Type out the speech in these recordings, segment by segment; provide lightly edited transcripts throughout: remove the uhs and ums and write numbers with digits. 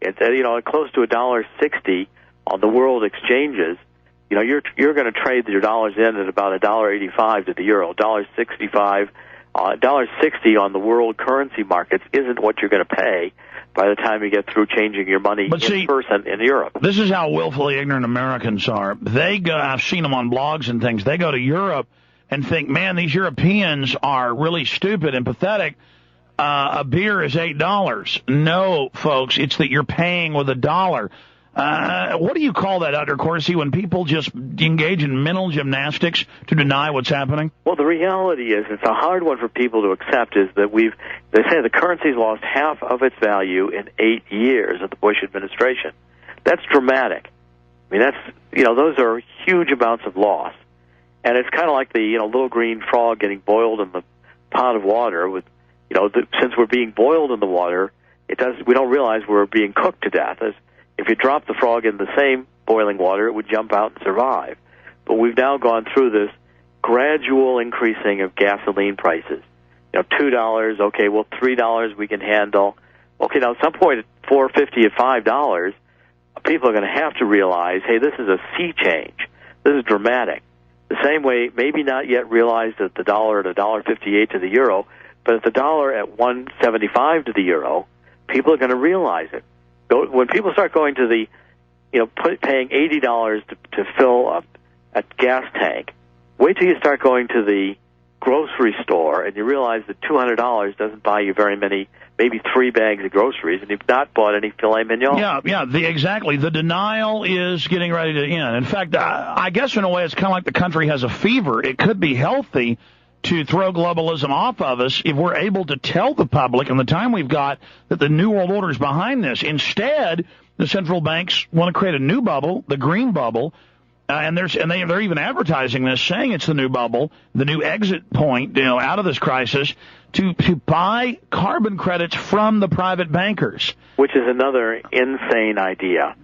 it's close to $1.60 on the world exchanges. You're going to trade your dollars in at about $1.85 to the euro, $1.65, $1.60 on the world currency markets isn't what you're going to pay by the time you get through changing your money in person in Europe. This is how willfully ignorant Americans are. I've seen them on blogs and things. They go to Europe and think, man, these Europeans are really stupid and pathetic. A beer is $8. No, folks, it's that you're paying with $1. What do you call that, Dr. Corsi, when people just engage in mental gymnastics to deny what's happening? Well, the reality is, it's a hard one for people to accept, is that they say the currency's lost half of its value in 8 years of the Bush administration. That's dramatic. I mean, those are huge amounts of loss. And it's kind of like the, little green frog getting boiled in the pot of water with, since we're being boiled in the water, we don't realize we're being cooked to death. If you drop the frog in the same boiling water, it would jump out and survive. But we've now gone through this gradual increasing of gasoline prices. $2, okay, well, $3 we can handle. Okay, now at some point at $4.50 at $5, people are going to have to realize, hey, this is a sea change. This is dramatic. The same way, maybe not yet realized that the dollar at $1.58 to the euro, but at the dollar at $1.75 to the euro, people are going to realize it. When people start going to the, paying $80 to fill up a gas tank, wait till you start going to the grocery store and you realize that $200 doesn't buy you very many, maybe 3 bags of groceries, and you've not bought any filet mignon. Yeah, exactly. The denial is getting ready to end. In fact, I guess in a way it's kind of like the country has a fever. It could be healthy to throw globalism off of us if we're able to tell the public in the time we've got that the New World Order is behind this. Instead, the central banks want to create a new bubble, the green bubble, and they're even advertising this, saying it's the new bubble, the new exit point, out of this crisis, to buy carbon credits from the private bankers. Which is another insane idea,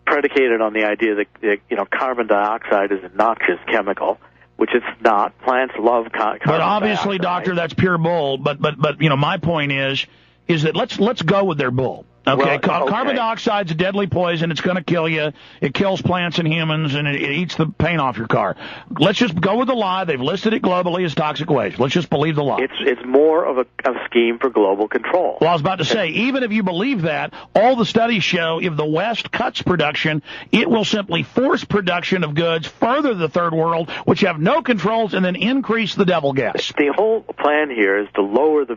predicated on the idea that carbon dioxide is a noxious chemical, which it's not. Plants love carbon dioxide. But obviously, doctor, that's pure bull. But my point is that let's go with their bull. Okay, carbon dioxide's a deadly poison. It's going to kill you. It kills plants and humans, and it eats the paint off your car. Let's just go with the lie. They've listed it globally as toxic waste. Let's just believe the lie. It's more of a scheme for global control. Well, I was about to say, even if you believe that, all the studies show if the West cuts production, it will simply force production of goods further to the third world, which have no controls, and then increase the devil gas. The whole plan here is to lower the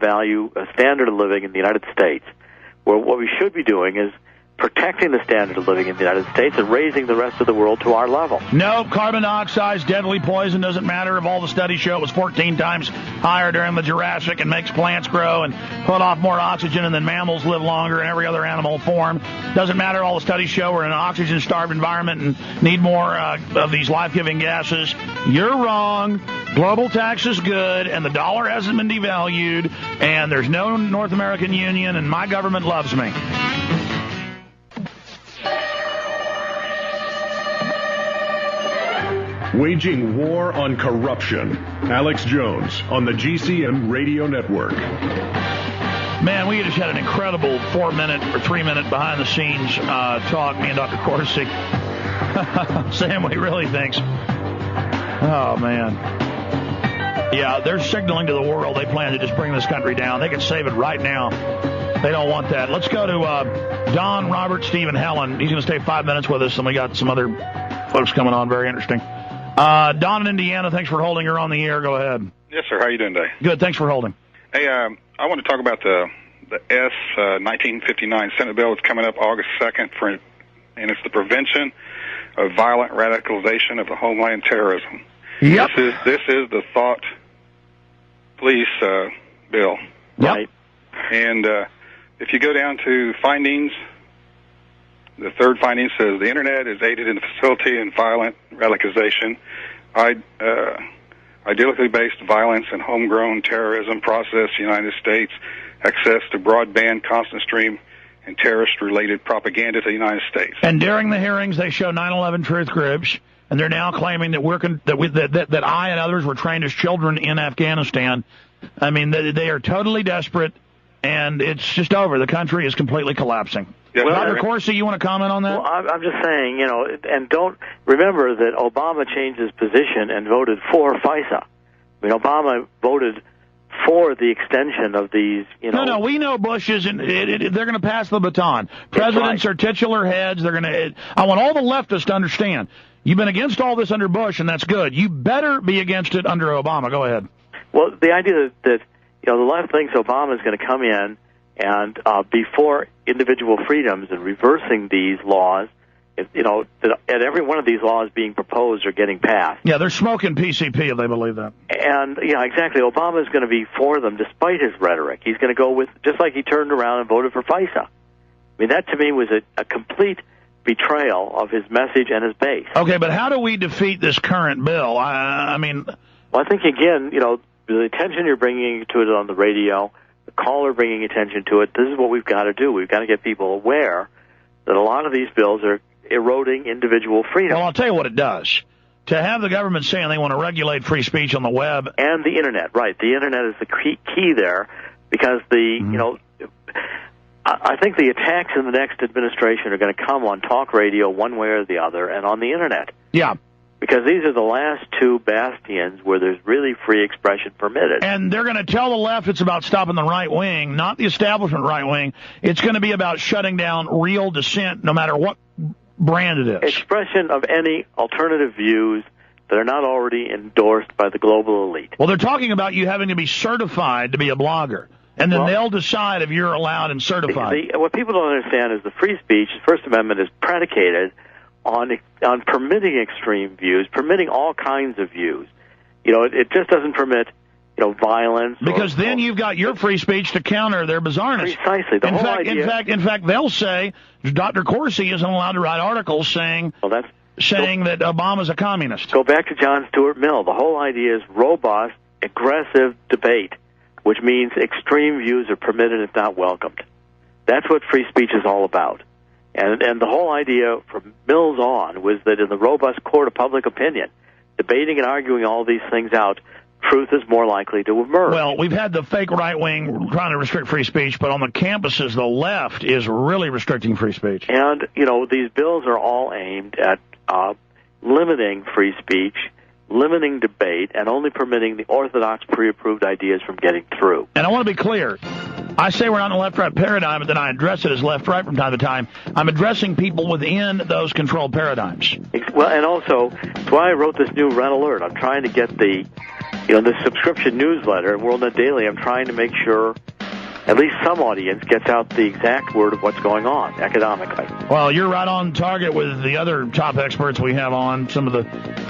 standard of living in the United States. Well, what we should be doing is protecting the standard of living in the United States and raising the rest of the world to our level. No, carbon dioxide is deadly poison. Doesn't matter if all the studies show it was 14 times higher during the Jurassic and makes plants grow and put off more oxygen, and then mammals live longer and every other animal form. Doesn't matter, all the studies show we're in an oxygen-starved environment and need more of these life-giving gases. You're wrong. Global tax is good, and the dollar hasn't been devalued, and there's no North American Union, and my government loves me. Waging war on corruption. Alex Jones on the GCM Radio Network. Man, we just had an incredible 4-minute or 3-minute behind-the-scenes talk, me and Dr. Corsi. Saying what he really thinks. Oh, man. Yeah, they're signaling to the world they plan to just bring this country down. They can save it right now. They don't want that. Let's go to Don, Robert, Steve, and Helen. He's going to stay 5 minutes with us, and we got some other folks coming on. Very interesting. Don in Indiana, thanks for holding her on the air. Go ahead. Yes, sir. How are you doing today? Good. Thanks for holding. Hey, I want to talk about the S 1959 Senate bill that's coming up August 2nd, and it's the Prevention of Violent Radicalization of the Homeland Terrorism. Yep. This is the thought police bill. Right. And if you go down to findings, the third finding says the Internet is aided in the facility in violent radicalization, ideologically based violence and homegrown terrorism process, United States, access to broadband, constant stream, and terrorist-related propaganda to the United States. And during the hearings, they show 9/11 truth groups, and they're now claiming that I and others were trained as children in Afghanistan. I mean, they are totally desperate, and it's just over. The country is completely collapsing. Yes, Well, Dr. Corsi, you want to comment on that? Well, I'm just saying, and don't remember that Obama changed his position and voted for FISA. I mean, Obama voted for the extension of these, No, we know Bush isn't. They're going to pass the baton. Presidents are titular heads. They're going to. I want all the leftists to understand. You've been against all this under Bush, and that's good. You better be against it under Obama. Go ahead. Well, the idea that the left thinks Obama is going to come in and be for individual freedoms and reversing these laws. That every one of these laws being proposed or getting passed. Yeah, they're smoking PCP if they believe that. And, exactly. Obama is going to be for them despite his rhetoric. He's going to go with, just like he turned around and voted for FISA. I mean, that to me was a complete betrayal of his message and his base. Okay, but how do we defeat this current bill? I mean... Well, I think, again, the attention you're bringing to it on the radio, the caller bringing attention to it, this is what we've got to do. We've got to get people aware that a lot of these bills are eroding individual freedom. Well, I'll tell you what it does. To have the government saying they want to regulate free speech on the web. And the Internet, right. The Internet is the key there because I think the attacks in the next administration are going to come on talk radio one way or the other and on the Internet. Yeah. Because these are the last two bastions where there's really free expression permitted. And they're going to tell the left it's about stopping the right wing, not the establishment right wing. It's going to be about shutting down real dissent no matter what brand it is. Expression of any alternative views that are not already endorsed by the global elite. Well, they're talking about you having to be certified to be a blogger. And then they'll decide if you're allowed and certified. What people don't understand is the free speech, the First Amendment, is predicated on permitting extreme views, permitting all kinds of views. It just doesn't permit, violence. Because then you've got your free speech to counter their bizarreness. Precisely. In fact, they'll say Dr. Corsi isn't allowed to write articles saying that Obama's a communist. Go back to John Stuart Mill. The whole idea is robust, aggressive debate, which means extreme views are permitted if not welcomed. That's what free speech is all about. And the whole idea from Mills on was that in the robust court of public opinion, debating and arguing all these things out, truth is more likely to emerge. Well, we've had the fake right wing trying to restrict free speech, but on the campuses, the left is really restricting free speech. And, these bills are all aimed at limiting free speech, limiting debate, and only permitting the orthodox pre-approved ideas from getting through. And I want to be clear. I say we're not in a left-right paradigm, but then I address it as left-right from time to time. I'm addressing people within those controlled paradigms. Well, and also, that's why I wrote this new Red Alert. I'm trying to get the subscription newsletter, WorldNet Daily. I'm trying to make sure at least some audience gets out the exact word of what's going on economically. Well, you're right on target with the other top experts we have on, some of the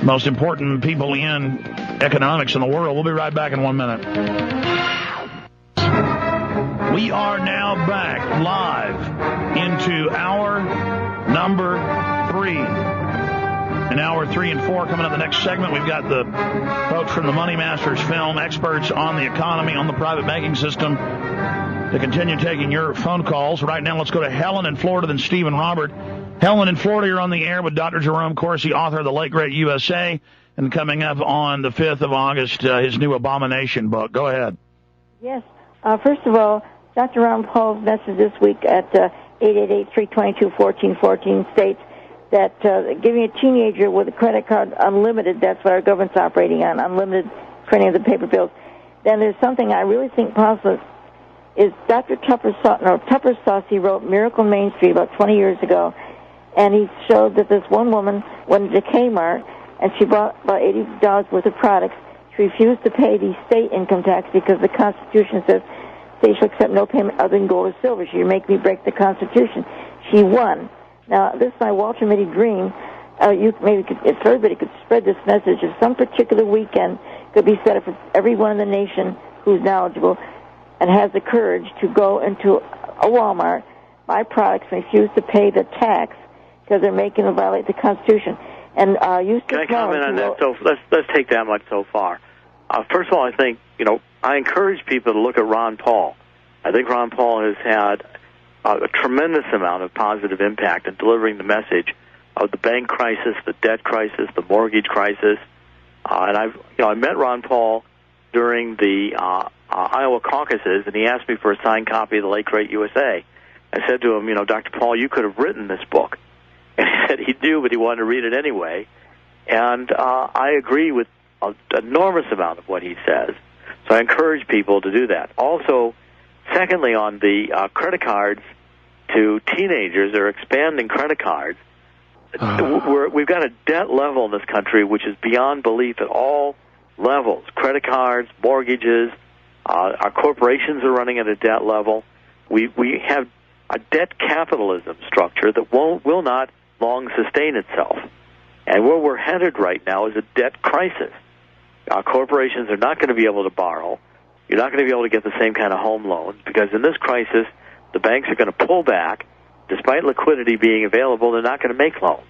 most important people in economics in the world. We'll be right back in 1 minute. We are now back live into hour number 3. In hour 3 and 4, coming up the next segment, we've got the folks from the Money Masters film, experts on the economy, on the private banking system, to continue taking your phone calls. Right now, let's go to Helen in Florida, then Steve and Robert. Helen in Florida, you're on the air with Dr. Jerome Corsi, author of The Late Great USA, and coming up on the 5th of August, his new Abomination book. Go ahead. Yes. First of all, Dr. Ron Paul's message this week at 888-322-1414 states that giving a teenager with a credit card unlimited, that's what our government's operating on, unlimited printing of the paper bills. Then there's something I really think possible is Dr. Tupper Saucy wrote Miracle Main Street about 20 years ago, and he showed that this one woman went to Kmart and she bought about $80 worth of products. She refused to pay the state income tax because the Constitution says they shall accept no payment other than gold or silver. She make me break the Constitution. She won. Now, this is my Walter Mitty dream. If everybody could spread this message, if some particular weekend could be set up for everyone in the nation who's knowledgeable and has the courage to go into a Walmart, buy products, and refuse to pay the tax because they're making them violate the Constitution. And Can I comment on that? So let's take that much so far. First of all, I think I encourage people to look at Ron Paul. I think Ron Paul has had a tremendous amount of positive impact in delivering the message of the bank crisis, the debt crisis, the mortgage crisis. And I met Ron Paul during the Iowa caucuses, and he asked me for a signed copy of The Late Great USA. I said to him, Dr. Paul, you could have written this book. And he said he'd do, but he wanted to read it anyway. And I agree with an enormous amount of what he says. So I encourage people to do that. Also, secondly, on the credit cards to teenagers, they're expanding credit cards. We've got a debt level in this country which is beyond belief at all levels. Credit cards, mortgages, our corporations are running at a debt level. We have a debt capitalism structure that will not long sustain itself. And where we're headed right now is a debt crisis. Our corporations are not going to be able to borrow. You're not going to be able to get the same kind of home loans because in this crisis, the banks are going to pull back. Despite liquidity being available, they're not going to make loans.